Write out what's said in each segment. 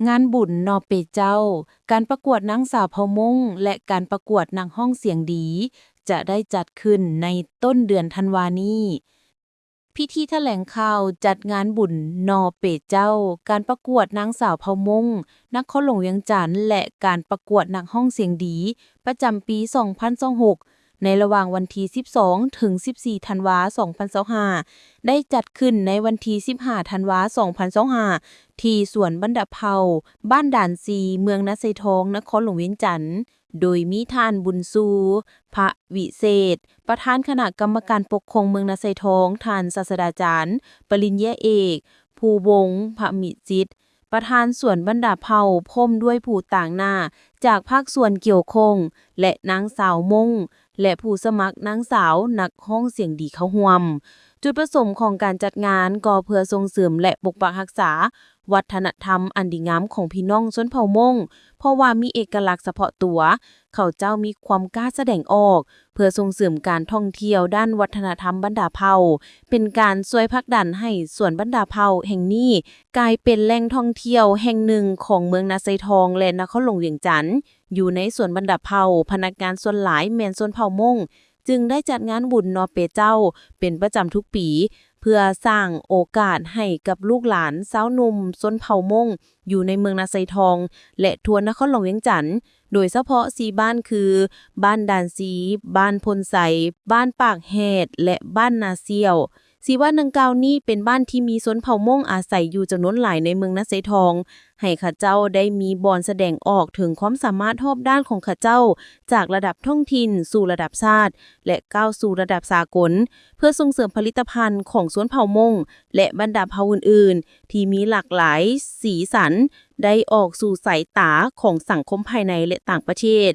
งานบุญนอเปเจ้าการประกวดนางสาวเผ่ามงและการประกวดนางห้องเสียงดีจะได้จัดขึ้นในต้นเดือนธันวานี้พิธีแถลงข่าวจัดงานบุญนอเปเจ้าการประกวดนางสาวเผ่ามงนครหลวงเวียงจันทน์และการประกวดนางห้องเสียงดีประจำปี 2026ในระหว่างวันที่ 12 ถึง 14 ธันวาคม 2025ได้จัดขึ้นในวันที่ 15 ธันวาคม 2025ที่สวนบรรดาเผ่าบ้านด่านซีเมืองนาไซทองนครหลวงเวียงจันทน์โดยมีท่านบุญซูพระวิเศษประธานคณะกรรมการปกครองเมืองนาไซทองท่านศาสตราจารย์ปริญญาเอกภูวงศ์พระมิจิตรประธานส่วนบรรดาเผ่าพร้อมด้วยผู้ต่างหน้าจากภาคส่วนเกี่ยวข้องและนางสาวมงและผู้สมัครนางสาวนักห้องเสียงดีเข้าร่วมจุดประสงค์ของการจัดงานก็เพื่อส่งเสริมและปกปักรักษาวัฒนธรรมอันดีงามของพี่น้องชนเผ่ามงเพราะว่ามีเอกลักษณ์เฉพาะตัวเขาเจ้ามีความกล้าแสดงออกเพื่อส่งเสริมการท่องเที่ยวด้านวัฒนธรรมบรรดาเผ่าเป็นการช่วยผลักดันให้สวนบรรดาเผ่าแห่งนี้กลายเป็นแหล่งท่องเที่ยวแห่งหนึ่งของเมืองนาไซทองและนครหลวงเวียงจันทน์อยู่ในสวนบรรดาเผ่าพนักงานส่วนหลายแม่นชนเผ่ามงจึงได้จัดงานบุญนอเปเจ้าเป็นประจำทุกปีเพื่อสร้างโอกาสให้กับลูกหลานสาวหนุ่มชนเผ่ามงอยู่ในเมืองนาไซทองและทั่วนครหลวงเวียงจันทน์โดยเฉพาะ4บ้านคือบ้านด่านซีบ้านพลไสบ้านปากแหดและบ้านนาเซียว4บ้านดังกล่าวนี้เป็นบ้านที่มีชนเผ่ามงอาศัยอยู่จำนวนหลายในเมืองนาไซทองให้ข้าเจ้าได้มีบอนแสดงออกถึงความสามารถรอบด้านของข้าเจ้าจากระดับท้องถิ่นสู่ระดับชาติและก้าวสู่ระดับสากลเพื่อส่งเสริมผลิตภัณฑ์ของชนเผ่ามงและบรรดาเผ่าอื่นๆที่มีหลากหลายสีสันได้ออกสู่สายตาของสังคมภายในและต่างประเทศ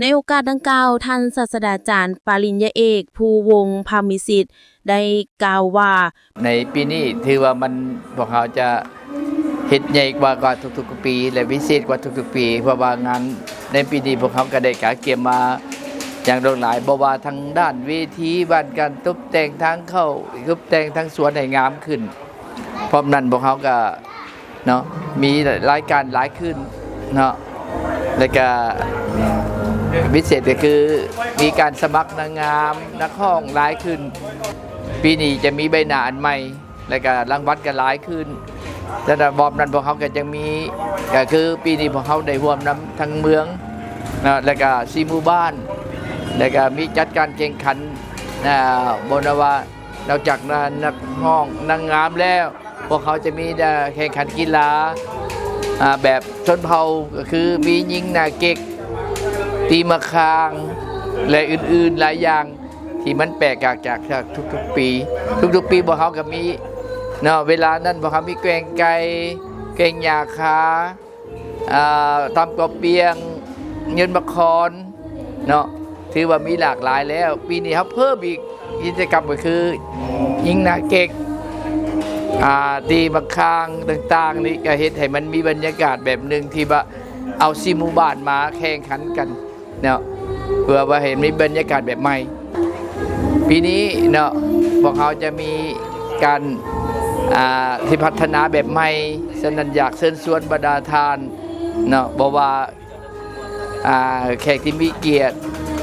ในโอกาสดังกล่าวท่านศาสตราจารย์ปริญญาเอกภูวงศ์พามิสิทธิ์ได้กล่าวว่าในปีนี้ถือว่ามันพวกเขาจะเฮ็ดใหญ่กว่าทุกๆปีและพิเศษกว่าทุกๆปีเพราะว่างานในปีนี้พวกเขาก็ได้กะเก็บมาอย่างหลายบ่ว่าทางด้านเวทีบ้านการตกแต่งทางเข้าตกแต่งทางสวนให้งามขึ้นพร้อมนั้นพวกเขาก็เนาะมีรายการหลายขึ้นเนาะแล้วก็พิเศษก็คือมีการสมัครนางงามนักร้องหลายขึ้นปีนี้จะมีใบหน้าอันใหม่แล้วก็รางวัลก็หลายขึ้นแต่บอบนั้นพวกเขาก็จะมีก็คือปีนี้พวกเขาได้ร่วมนำทั้งเมืองนะแล้วก็4หมู่บ้านแล้วก็มีจัดการแข่งขันบนว่านอกจากนักร้องนางงามแล้วพวกเขาจะมีแข่งขันกีฬาแบบชนเผ่าก็คือมียิงนาเก็กตีมะคางและอื่นๆหลายอย่างที่มันแปลกจากทุกๆปีพวกเขาก็มีเนาะเวลานั้นพวกเขามีแกงไก่แกงยาคาตำกบเปียงเงินมะคอนเนาะถือว่ามีหลากหลายแล้วปีนี้เขาเพิ่มอีกกิจกรรมก็คือยิงนาเก็กตีมะคางต่างๆนี่ก็เฮ็ดให้มันมีบรรยากาศแบบหนึ่งที่ว่าเอา4หมู่บ้านมาแข่งขันกันเนาะเพื่อว่าเห็นมีบรรยากาศแบบใหม่ปีนี้เนาะพวกเขาจะมีการที่พัฒนาแบบใหม่ฉะนั้นอยากเชิญชวนบรรดาทานเนาะบอกว่าแขกที่มีเกียรติ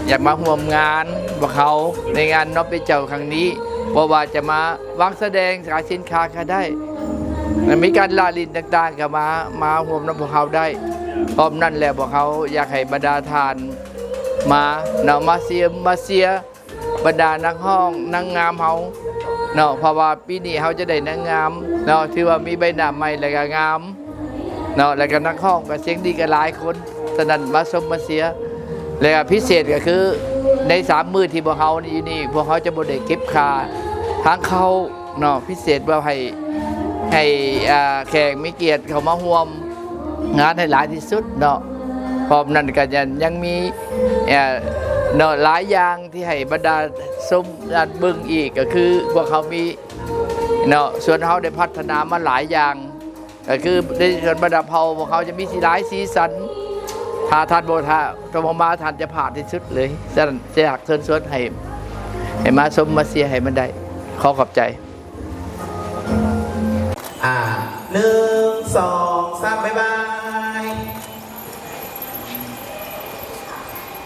อยากมาร่วมงานพวกเขาในงานนอเปเจ้าครั้งนี้บอกว่าจะมาวางแสดงขายสินค้าก็ได้มีการลาลินต่างๆก็มาร่วมนำพวกเขาได้พร้อมนั่นแหละพวกเขาอยากให้บรรดาทานมาเนาะมาเสียบรรดานักห้องนางงามเขาเนาะเพราะว่าปีนี้เขาจะได้นางงามเนาะที่ว่ามีใบหน้าใหม่และก็งามเนาะแล้วก็นักห้องก็เสียงดีกันหลายคนฉะนั้นมาชมมาเสียแล้วพิเศษก็คือใน3 มื้อที่พวกเขาอยู่นี่พวกเขาจะบ่ได้เก็บค่าทางเข้าเนาะพิเศษว่าให้แขกมีเกียรติเขามาร่วมงานให้หลายที่สุดเนาะพร้อมนั้นก็ยังมีเนาะหลายอย่างที่ให้บรรดาชมเบิ่งอีกก็คือพวกเขามีเนาะส่วนเขาได้พัฒนามาหลายอย่างก็คือในส่วนบรรดาเผ่าพวกเขาจะมีหลายสีสันถ้าท่านมาท่านจะผ่านที่สุดเลยจะอยากเชิญชวนให้มาชมมาเสียให้มันได้ขอขอบใจ1 2 3บ๊ายบาย